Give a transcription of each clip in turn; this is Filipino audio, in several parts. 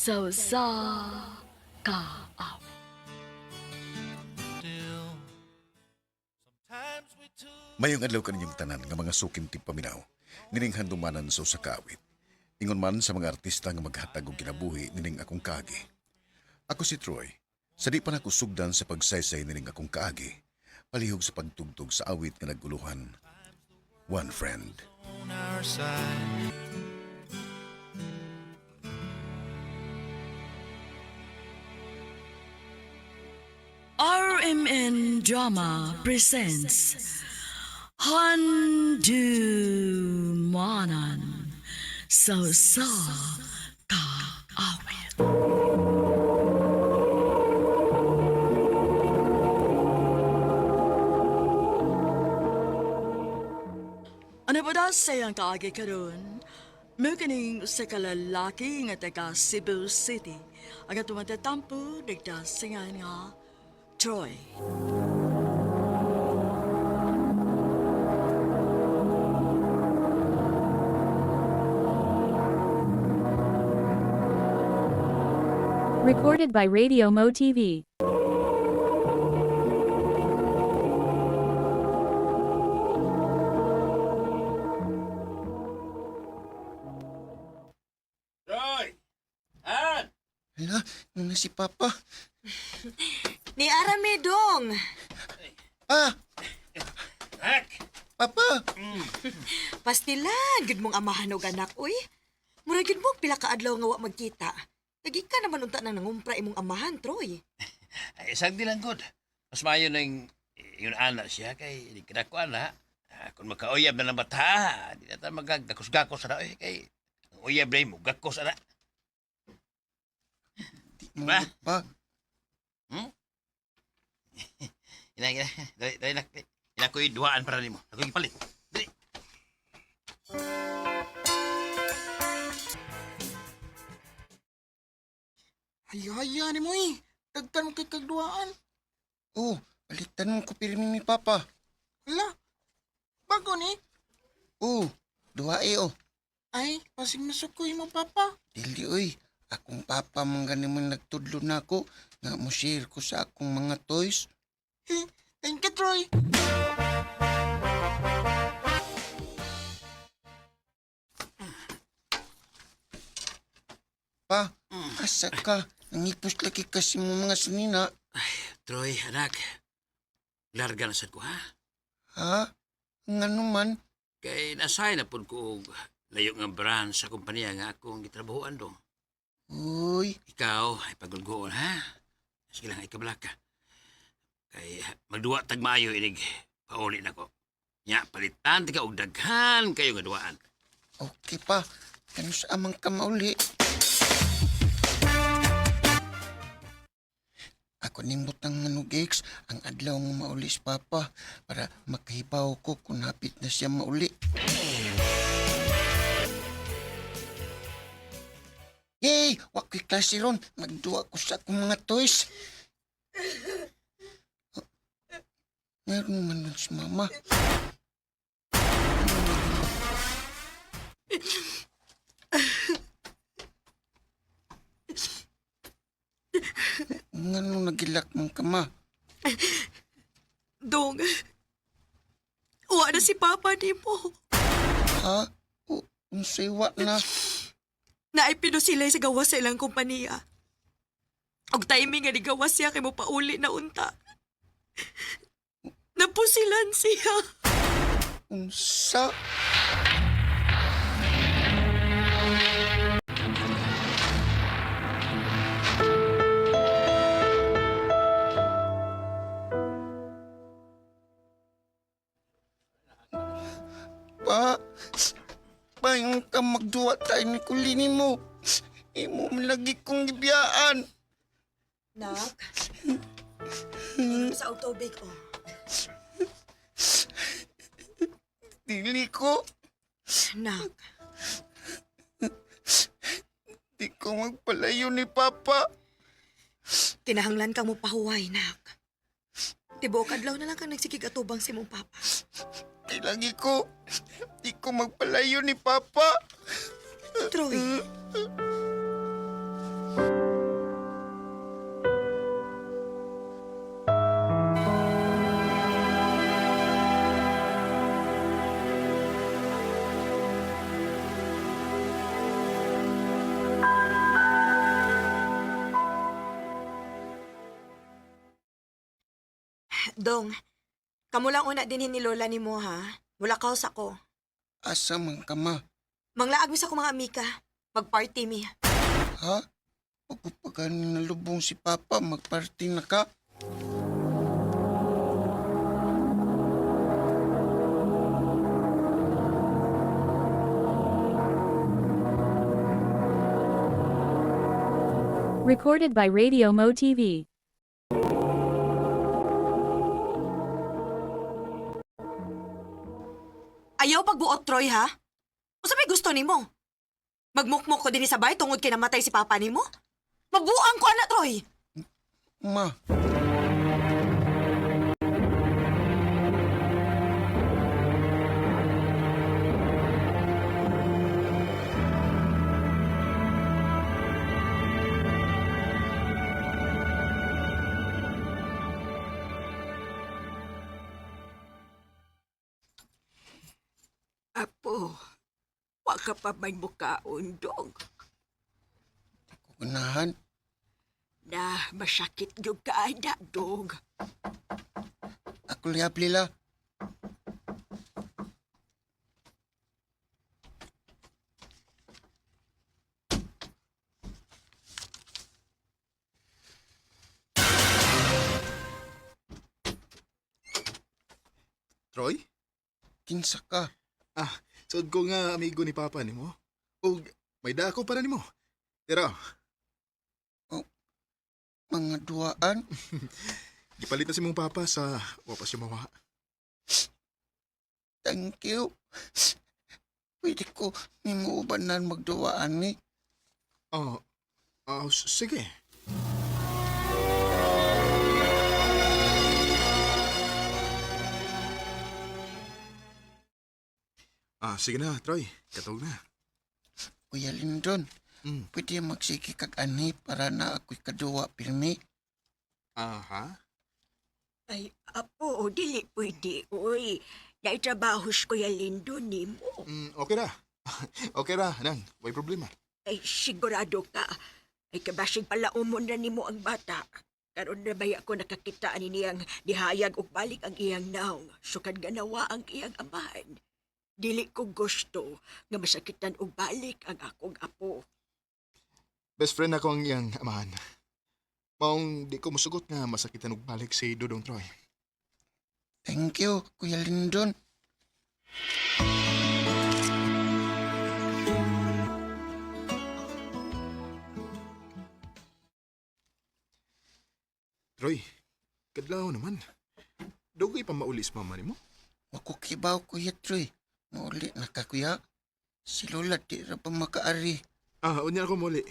So sa ka. Mayong adlaw kaninyong tanan nga mga sukim ti paminaw, nining handumanan sa usa ka awit. Ingon man sa mga artista nga maghatag og kinabuhi nining akong kaagi. Ako si Troy. Sa di pa nako sugdan sa pagsaysay nining akong kaagi, palihog sa pagtugtog sa awit nga naguluhan. One Friend. On our side. RMN Drama presents Handumanan So sa ka-awit. Ano ba daw sayang kaagi karon? May kaning usa ka lalaki nga taga Cebu City. Ang tumatatampo nagdasingan nga Troy. Recorded by Radio Mo TV. Roy! Han! Hala, na si Papa. Ni Aramidong. Ah, Hak! Papa! Pastilan, gid mong amahan og anak, uy. Mura gid mo pila ka adlaw nga wa magkita. Lagi ka naman unta nang nangumpra imong amahan, Troy. Ay, isang dilang good. Mas mayo na yung anak siya kay di ka ko anak. Kung makauyab na ng bata, di na tayo magagakos-gakos na eh. Kay ang uyab na mo, gakos na. Di mo Ba? pa. Ina, dali ko'y duhaan para nimo. Ako ipalit. Dali. Haya-haya ni mo eh. Dagkan mo kay kagduaan. Oh, balitan mo ko pirmi ni Papa. Hala, bago ni. Oh, duha oh. Ay, pasig nasukoy mo, Papa. Dili oy, akong Papa man gani man nagtudlo na ako nga mo share ko sa akong mga toys. Thank you, Troy. Pa, asa ka? Nangipos lagi kasi mo mga sunina. Troy, anak. Larga na sad ko, ha? Ha? Nga naman? Kay nasay na po ko og layo nga brand sa kumpanya nga akong gitrabahoan dong. Uy, Ikaw ay pagulgoon, ha? Sige lang, ikabla ka. Kay magduwa tag maayo inig pauli na ko. Nya, palitan tika og daghan kayo nga duwaan. okay pa. Kano sa amang ka mauli? Ako nimot ang manugix ang adlaw nga mauli si Papa para makahibaw ko kung hapit na siya mauli. Yay! Wako'y klase ron. Magduwa ko sa akong mga toys. Meron man nun si Mama. Nga nung nagilak mong kama. Dong. Wa na si Papa ni mo. Ha? O, unsaywa na. Naipido sila sa gawas sa ilang kompanya. Og timing nga ni gawas siya kay mo pauli na unta. Napusilan siya. Unsa? Pa, yung ka magduwa tayo ni kulini mo. Imo man lagi kong gibiyaan. Nak. Sa autobig, oh. Dili ko. Nak. Di ko magpalayo ni Papa. Kinahanglan kang mo pahuway, nak. Tibuok adlaw na lang kang nagsikig atubang si mong papa. Di lagi ko. Di ko magpalayo ni Papa. Troy. Dong, kamo lang una din ni Lola ni mo ha. Wala kaos ako. Asa man ka ma? Manglaag mi sa akong mga amika. Mag-party mi. Ha? Pagkupagan na lubong si Papa, magparty na ka? Recorded by Radio Mo TV. Ayaw pagbuot, Troy, ha? O sabi gusto ni mo? Magmukmok ko din sa bay tungod kay namatay si Papa ni mo? Mabuang ko, anak, Troy! Ma, Apo, wa ka pa may mukaon, dog. kunahan. Na masakit yung kaada, dog. Ako liyap lila. Troy? Kinsa ka? Sod ko nga amigo ni Papa ni mo. O may dako para ni mo. Tira, Mga duaan? gipalit na si mong Papa sa wapas yung mawa. Thank you. Pwede ko nimuubanan magduaan ni. Sige. Sige na, Troy. Katog na. Kuya Lindon, pwede magsige kag ani para na ako'y kaduwa pirmi. Ha? Ay, apo, dili pwede, uy. Naitrabahos ko yung lindo ni mo. Okay na. Okay na, nang. May problema. Ay, sigurado ka. Ay, kabasig pala umon na ni mo ang bata. Karon na ba ako nakakita ani niyang dihayag og balik ang iyang naong. Sukad ganawa ang iyang amahan. Dili ko gusto nga masakitan og balik ang akong apo. Best friend ako ang iyang amahan. Maong di ko musugot nga masakitan og balik si Dudong Troy. Thank you, Kuya Lindon. Troy, kadlaw naman. Dugay pa maulis mama ni mo. Wako kibaw, Kuya Troy. Mauli na ka, Kuya. Si Lola di ra pa makaari. Unya ako muli.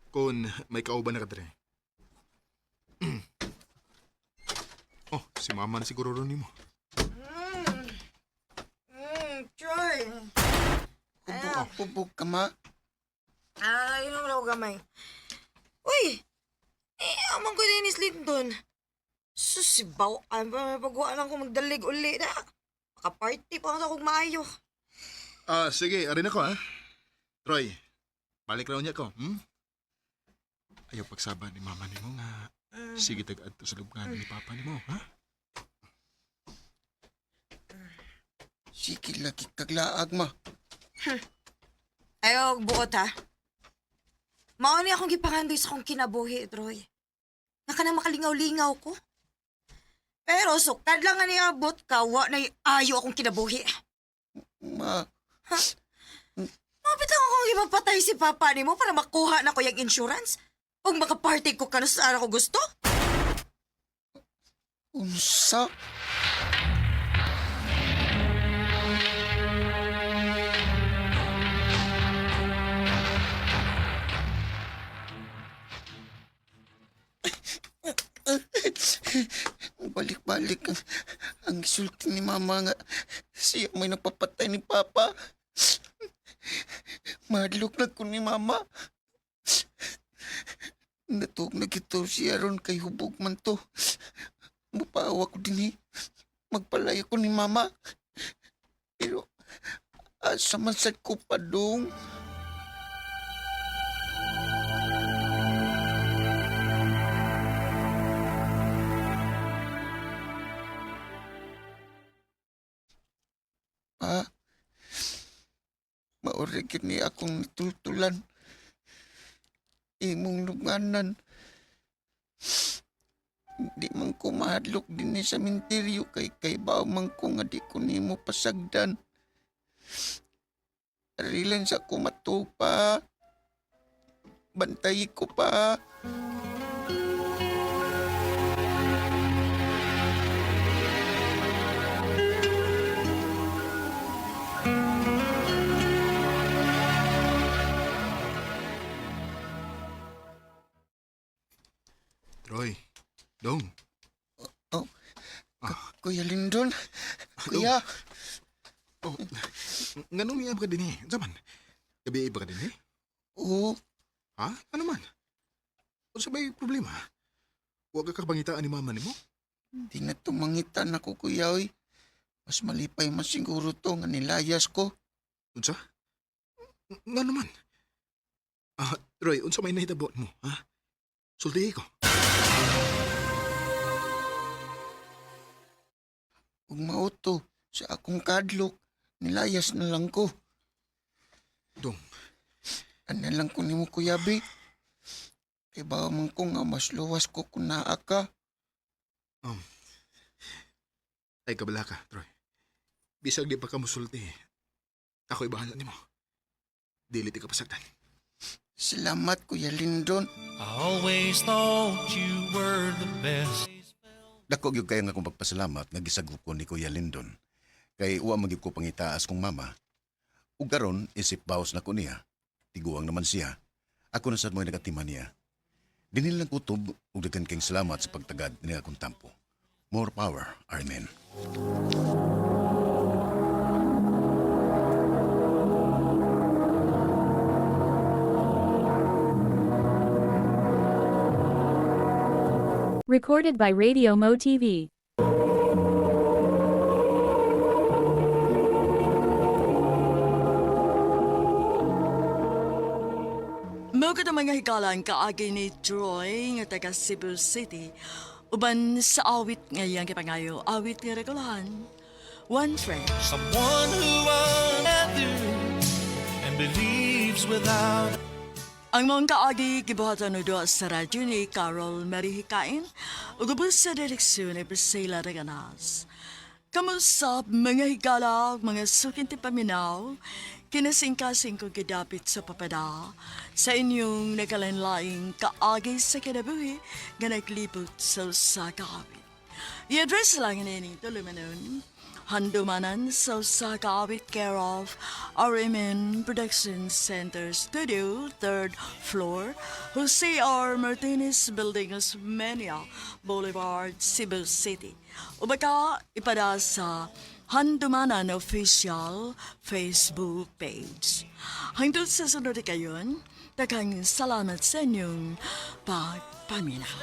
Kung may kauban na ka dre. Si mama na siguro ron ni mo. Troy! Hubog ka, ma. Inom lang ako gamay. Uy! Amang ko din is Lindon. Susibaw, ba pagwaan lang ko magdalig uli na. Makaparty pa ako sa kong maayo. Sige, arin ako ha. Troy, balik raw niya ko, Ayaw pagsaba ni mama ni mo nga. Sige tag-adto sa lugar ni papa ni mo, ha? Sige lagi kaglaag, ma. Ayaw, buot ha. Mauni akong gipangandoy sa kong kinabuhi, Troy. Naka na makalingaw-lingaw ko. Pero sukad lang nga niabot ka, wa na ayo akong kinabuhi. Ma, Mabit lang akong ipapatay si Papa ni mo para makuha na ko yung insurance. O makaparty ko ka na sa araw ko gusto? unsa? Balik-balik ang isulti ni Mama nga siya may napapatay ni Papa. Madlok na ko ni Mama. Natog na gito siya ron kay hubog man to. Mupawa ko din magpalaya ko ni mama. Pero asa man sad ko pa dong. Pa, maorigin ni akong natultulan. Imong luganan. Di man ko mahadlok din sa minteryo kay baw man ko nga di ko nimo pasagdan. Arilan sa ko matupa. Bantay ko pa. Troy, Dong. Kuya Lindon. Kuya. Oh, nganong niya ba ka din Zaman, gabi ba ka din Oo. Ha? Ano man? Kung sa may problema, huwag ka kabangitaan ni mama ni mo. Di na tumangitan ako kuya oy. Mas malipay man siguro to nga nilayas ko. Unsa? Nga naman. Troy, unsa may nahitabo mo, ha? Sultihi ko. Ug mauto sa akong kadlok, nilayas na lang ko. Dong, Ano lang ko nimo kuya Bi. Kay ba man ko nga mas luwas ko kung naa ka. ay kabala ka, Troy. Bisag di pa ka musulti, ako'y bahala ni mo. Dili ti ka pasagdan. Salamat kuya Lindon. I always thought you were the best. Dako gyud kay nga akong pagpasalamat nga gisagop ko ni Kuya Lindon. Kay uwa magyud ko pangitaas kong mama. Ug karon isip bawas na ko niya. Tiguang naman siya. Ako na sad mo'y nagatiman niya. Dinil lang kutob ug daghan kayong salamat sa pagtagad ni akong tampo. More power, Amen. Recorded by Radio Mo TV. Mao ka mga hikalang kaagi ni Troy nga taga Cebu City. Uban sa awit ngayang kipangayo, awit nga regulahan. One friend. Someone who gathers and believes without. Ang mga kaagi gibuhatan no doa sa radyo ni Carol Marihikain ug ubos sa direksyon ni Priscilla Reganas. Kamusta mga higala, mga sukinti paminaw, kinasingkasing kong gidapit sa papada sa inyong nakalanlaing kaagi sa kinabuhi nga naglibot sa usakawit. I-address lang ini tulumanon. Handumanan sa usakawit care of RMN Production Center Studio, 3rd floor, Jose R. Martinez Building, Osmeña Boulevard, Cebu City. O baka ipada sa Handumanan Official Facebook page. Hangtod sa sunod kayon, daghang salamat sa inyong pagpaminaw.